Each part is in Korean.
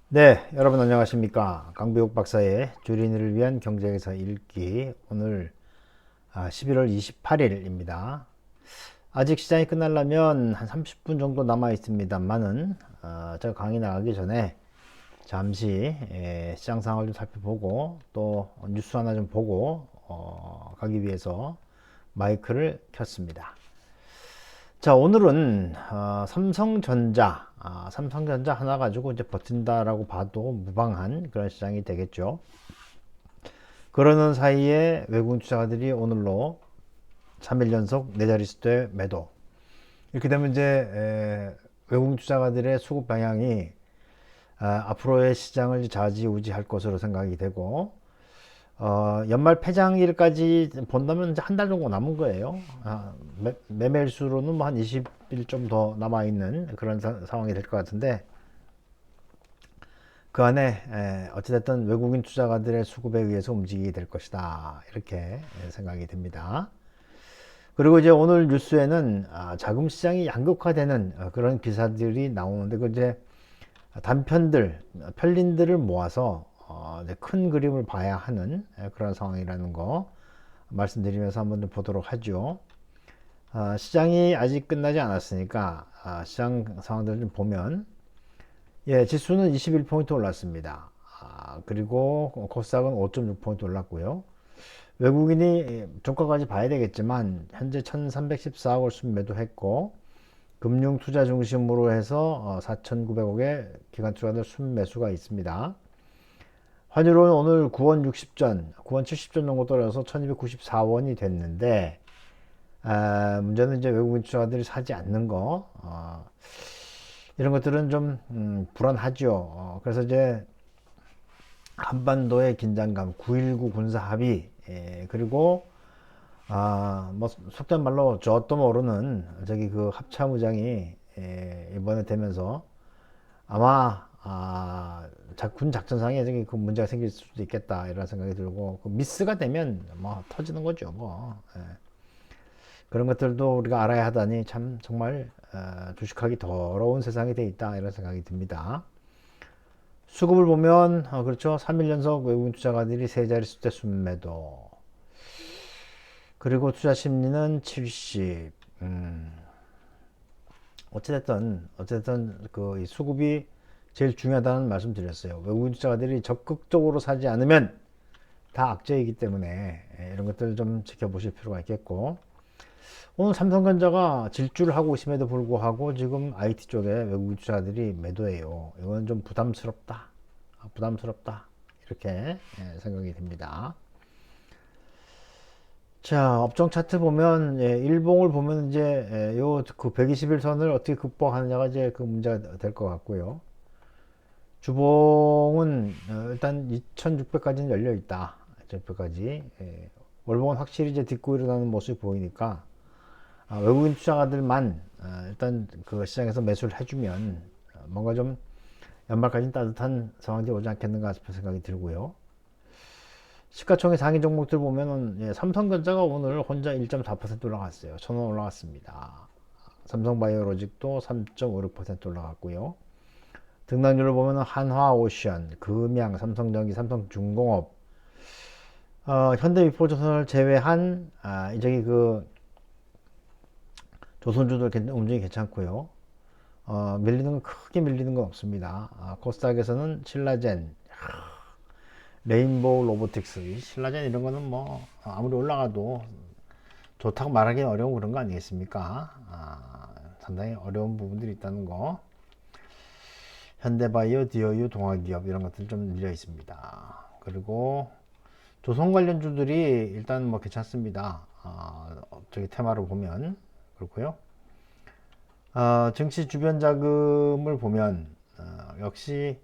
네, 여러분 안녕하십니까. 강배욱 박사의 주린이를 위한 경제에서 읽기. 오늘 11월 28일입니다. 아직 시장이 끝나려면 한 30분 정도 남아 있습니다만은 제가 강의 나가기 전에 잠시 시장 상황을 좀 살펴보고 또 뉴스 하나 좀 보고 가기 위해서 마이크를 켰습니다. 자, 오늘은 삼성전자 하나 가지고 이제 버틴다라고 봐도 무방한 그런 시장이 되겠죠. 그러는 사이에 외국인 투자가들이 오늘로 3일 연속 네 자릿수대 매도. 이렇게 되면 이제 외국인 투자가들의 수급 방향이 앞으로의 시장을 좌지우지할 것으로 생각이 되고, 연말 폐장일까지 본다면 이제 한 달 정도 남은 거예요. 매매일수로는 뭐 한 20일 좀 더 남아있는 그런 상황이 될 것 같은데, 그 안에 어찌됐든 외국인 투자가들의 수급에 의해서 움직이게 될 것이다. 이렇게 생각이 됩니다. 그리고 이제 오늘 뉴스에는 자금 시장이 양극화되는 그런 기사들이 나오는데, 그 이제 단편들, 편린들을 모아서 이제 큰 그림을 봐야 하는 그런 상황이라는 거 말씀드리면서 한번 좀 보도록 하죠. 시장이 아직 끝나지 않았으니까 시장 상황들을 좀 보면, 예, 지수는 21포인트 올랐습니다. 그리고 코스닥은 5.6포인트 올랐고요. 외국인이 종가까지 봐야 되겠지만 현재 1314억 을 순매도했고, 금융 투자 중심으로 해서 4,900억의 기관 투자들 순매수가 있습니다. 환율은 오늘 9원 60전, 9원 70전 정도 떨어져서 1294원이 됐는데, 문제는 이제 외국인 투자자들이 사지 않는 거, 이런 것들은 좀 불안하죠. 그래서 이제 한반도의 긴장감, 9.19 군사 합의, 그리고 뭐 속된 말로 저것도 모르는 저기 그 합참의장이 이번에 되면서 아마 군 작전상에 저기 그 문제가 생길 수도 있겠다 이런 생각이 들고, 그 미스가 되면 뭐 터지는 거죠 뭐. 그런 것들도 우리가 알아야 하다니 참 정말 주식하기 더러운 세상이 돼 있다 이런 생각이 듭니다. 수급을 보면 그렇죠. 3일 연속 외국인 투자가들이 세 자릿수 대 순매도, 그리고 투자 심리는 70. 어쨌든 그 수급이 제일 중요하다는 말씀 드렸어요. 외국인 투자가들이 적극적으로 사지 않으면 다 악재이기 때문에 이런 것들을 좀 지켜보실 필요가 있겠고, 오늘 삼성전자가 질주를 하고 있음에도 불구하고 지금 IT 쪽에 외국인 투자들이 매도해요. 이건 좀 부담스럽다 이렇게 생각이 됩니다. 자, 업종 차트 보면 일봉을 보면 이제 요 그 121선을 어떻게 극복하느냐가 이제 그 문제가 될 것 같고요. 주봉은 일단 2600까지는 열려 있다. 2600까지. 월봉은 확실히 이제 딛고 일어나는 모습이 보이니까 외국인 투자가들만 일단 그 시장에서 매수를 해주면 뭔가 좀 연말까지는 따뜻한 상황이 오지 않겠는가 싶은 생각이 들고요. 시가총액 상위 종목들 보면은 삼성전자가 오늘 혼자 1.4% 올라갔어요. 1,000원 올라갔습니다. 삼성바이오로직도 3.56% 올라갔고요. 등락률을 보면 한화오션, 금양, 삼성전기, 삼성중공업, 현대미포조선을 제외한 저기 그 조선주들 움직이 괜찮고요. 크게 밀리는 건 없습니다. 코스닥에서는 신라젠, 레인보우 로보틱스, 신라젠 이런 거는 뭐 아무리 올라가도 좋다고 말하기 어려운 그런 거 아니겠습니까? 상당히 어려운 부분들이 있다는 거. 현대바이오, 디어유, 동아기업 이런 것들 좀 밀려 있습니다. 그리고 조선 관련주들이 일단 뭐 괜찮습니다. 저기 테마로 보면 그렇고요. 증시 주변 자금을 보면 역시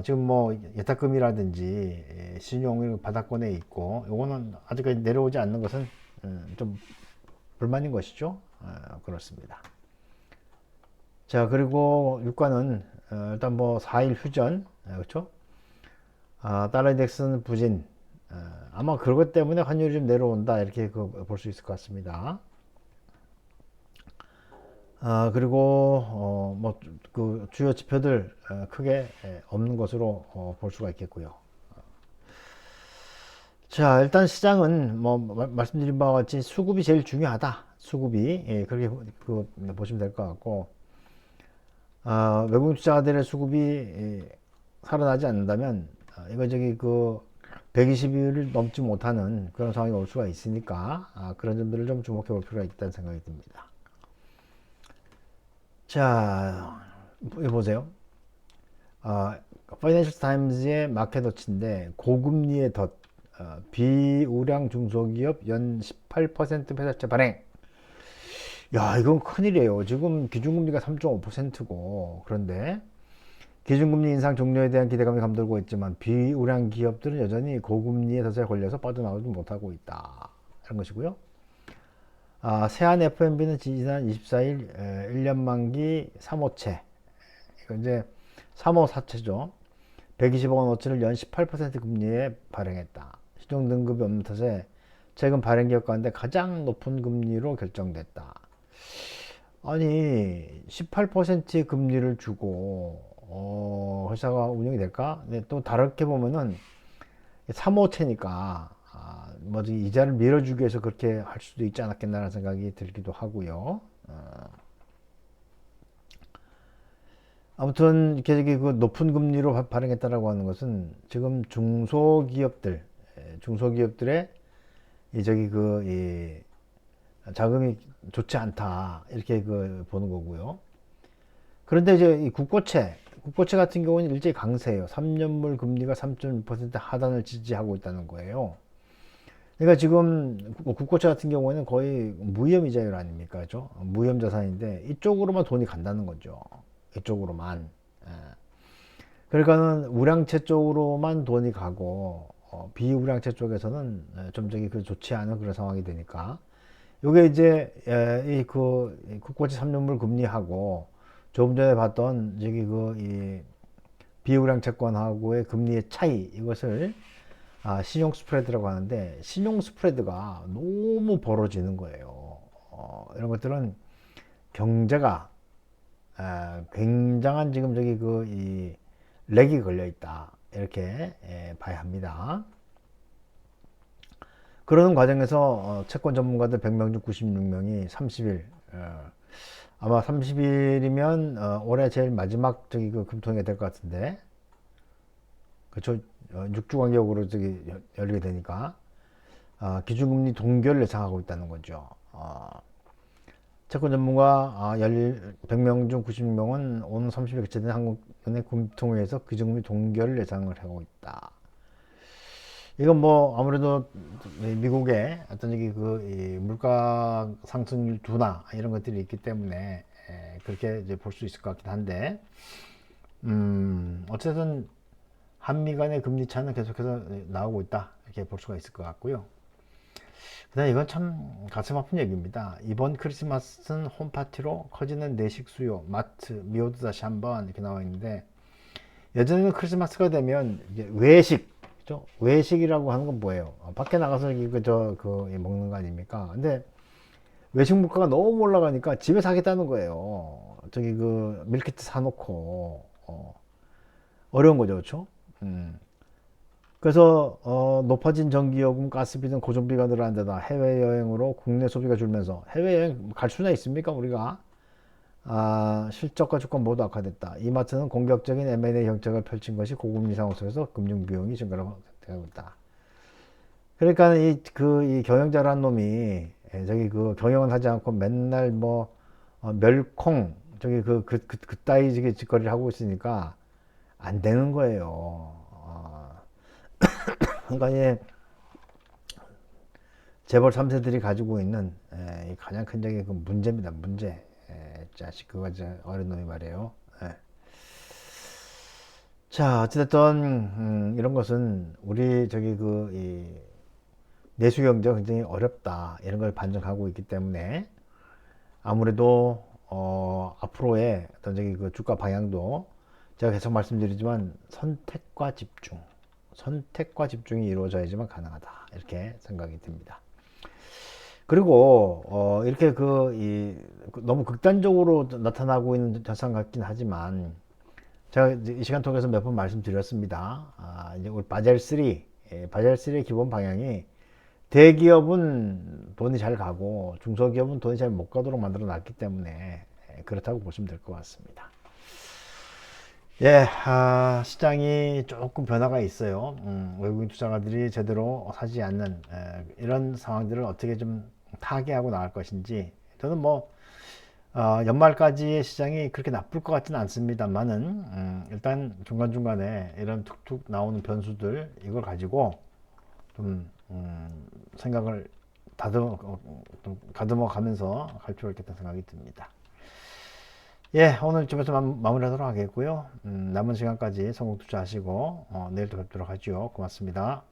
지금 뭐 예탁금이라든지 신용이 바닥권에 있고, 요거는 아직까지 내려오지 않는 것은 좀 불만인 것이죠. 그렇습니다. 자, 그리고 유가는 일단 뭐 4일 휴전, 그렇죠? 달러 인덱스는 부진, 아마 그것 때문에 환율이 좀 내려온다 이렇게 볼 수 있을 것 같습니다. 그리고 뭐 그 주요 지표들 크게 없는 것으로 볼 수가 있겠고요. 자, 일단 시장은 뭐 말씀드린 바와 같이 수급이 제일 중요하다. 수급이 그렇게 보시면 될 것 같고, 외국인 투자자들의 수급이 살아나지 않는다면 이거 저기 120일을 넘지 못하는 그런 상황이 올 수가 있으니까 그런 점들을 좀 주목해 볼 필요가 있다는 생각이 듭니다. 자, 여기 보세요. 파이낸셜 타임즈의 마켓워치인데 고금리의 덫, 비우량 중소기업 연 18% 회사채 발행. 야, 이건 큰일이에요. 지금 기준금리가 3.5%고 그런데 기준금리 인상 종료에 대한 기대감이 감돌고 있지만 비우량 기업들은 여전히 고금리의 덫에 걸려서 빠져나오지 못하고 있다. 이런 것이고요. 세안 FMB는 지난 24일 1년 만기 3호채, 이거 이제 3호 사채죠. 120억 원어치를 연 18% 금리에 발행했다. 신용 등급이 없는 탓에 최근 발행 기업 가운데 가장 높은 금리로 결정됐다. 아니 18% 금리를 주고 회사가 운영이 될까? 근데 또 다르게 보면은 3호채니까 뭐지 이자를 밀어주기 위해서 그렇게 할 수도 있지 않았겠나라는 생각이 들기도 하고요. 아무튼 이렇게 그 높은 금리로 발행했다라고 하는 것은 지금 중소기업들의 이 저기 이 자금이 좋지 않다 이렇게 보는 거고요. 그런데 이제 이 국고채 같은 경우는 일제히 강세예요. 3년물 금리가 3.6% 하단을 지지하고 있다는 거예요. 그러니까 지금 국고채 같은 경우에는 거의 무위험 이자율 아닙니까? 그죠? 무위험 자산인데 이쪽으로만 돈이 간다는 거죠. 이쪽으로만. 예. 그러니까는 우량채 쪽으로만 돈이 가고 비우량채 쪽에서는 좀 저기 좋지 않은 그런 상황이 되니까 요게 이제 이 국고채 3년물 금리하고 조금 전에 봤던 저기 이 비우량 채권하고의 금리의 차이 이것을 신용 스프레드라고 하는데 신용 스프레드가 너무 벌어지는 거예요. 이런 것들은 경제가 굉장한 지금 저기 이 렉이 걸려 있다 이렇게 봐야 합니다. 그러는 과정에서 채권 전문가들 100명 중 96명이 30일 아마 30일이면 올해 제일 마지막 저기 금통위가 될 것 같은데 그쵸 6주 간격으로 저기 열리게 되니까 기준금리 동결을 예상하고 있다는 거죠. 채권 전문가 100명 중 96명은 오는 30일 개최된 한국은행 금통위에서 기준금리 동결을 예상을 하고 있다. 이건 뭐 아무래도 미국의 어떤 저기 이 물가 상승률 둔화 이런 것들이 있기 때문에 그렇게 이제 볼 수 있을 것 같긴 한데 어쨌든 한미 간의 금리 차는 계속해서 나오고 있다 이렇게 볼 수가 있을 것 같고요. 그다음에 이건 참 가슴 아픈 얘기입니다. 이번 크리스마스는 홈파티로 커지는 내식 수요 마트 미호도 다시 한번 이렇게 나와 있는데 예전에는 크리스마스가 되면 이게 외식 그죠? 외식이라고 하는 건 뭐예요? 밖에 나가서 먹는 거 아닙니까? 근데 외식 물가가 너무 올라가니까 집에서 하겠다는 거예요. 저기 밀키트 사놓고 어려운 거죠, 그렇죠? 그래서 높아진 전기요금, 가스비 등 고정비가 늘어난 데다 해외여행으로 국내 소비가 줄면서 해외여행 갈 수나 있습니까 우리가? 실적과 주가 모두 악화됐다. 이마트는 공격적인 M&A 정책을 펼친 것이 고금리 상황 속에서 금융 비용이 증가하고 있다. 그러니까 이 경영 잘한 놈이 저기 경영은 하지 않고 맨날 멸콩 저기 그따위 저기 짓거리를 하고 있으니까 안 되는 거예요. 그러니까 재벌 3세들이 가지고 있는 가장 큰 적인 문제입니다. 문제. 자식 그거 어린 놈이 말이에요. 자 어찌됐든 이런 것은 우리 저기 이 내수 경제가 굉장히 어렵다 이런 걸 반증하고 있기 때문에 아무래도 앞으로의 어떤 저기 주가 방향도 제가 계속 말씀드리지만 선택과 집중이 이루어져야지만 가능하다 이렇게 생각이 듭니다. 그리고 이렇게 이 너무 극단적으로 나타나고 있는 현상 같긴 하지만 제가 이 시간 통해서 몇 번 말씀드렸습니다. 이제 우리 바젤 3, 바젤 3의 기본 방향이 대기업은 돈이 잘 가고 중소기업은 돈이 잘 못 가도록 만들어 놨기 때문에 그렇다고 보시면 될 것 같습니다. 예, 시장이 조금 변화가 있어요. 외국인 투자가들이 제대로 사지 않는 이런 상황들을 어떻게 좀 타개하고 나갈 것인지 저는 뭐 연말까지의 시장이 그렇게 나쁠 것 같지는 않습니다만은 일단 중간중간에 이런 툭툭 나오는 변수들 이걸 가지고 좀 생각을 가듬어 가면서 갈 필요가 있겠다는 생각이 듭니다. 예, 오늘 이쯤에서 마무리하도록 하겠고요. 남은 시간까지 성공 투자하시고 내일 또 뵙도록 하죠. 고맙습니다.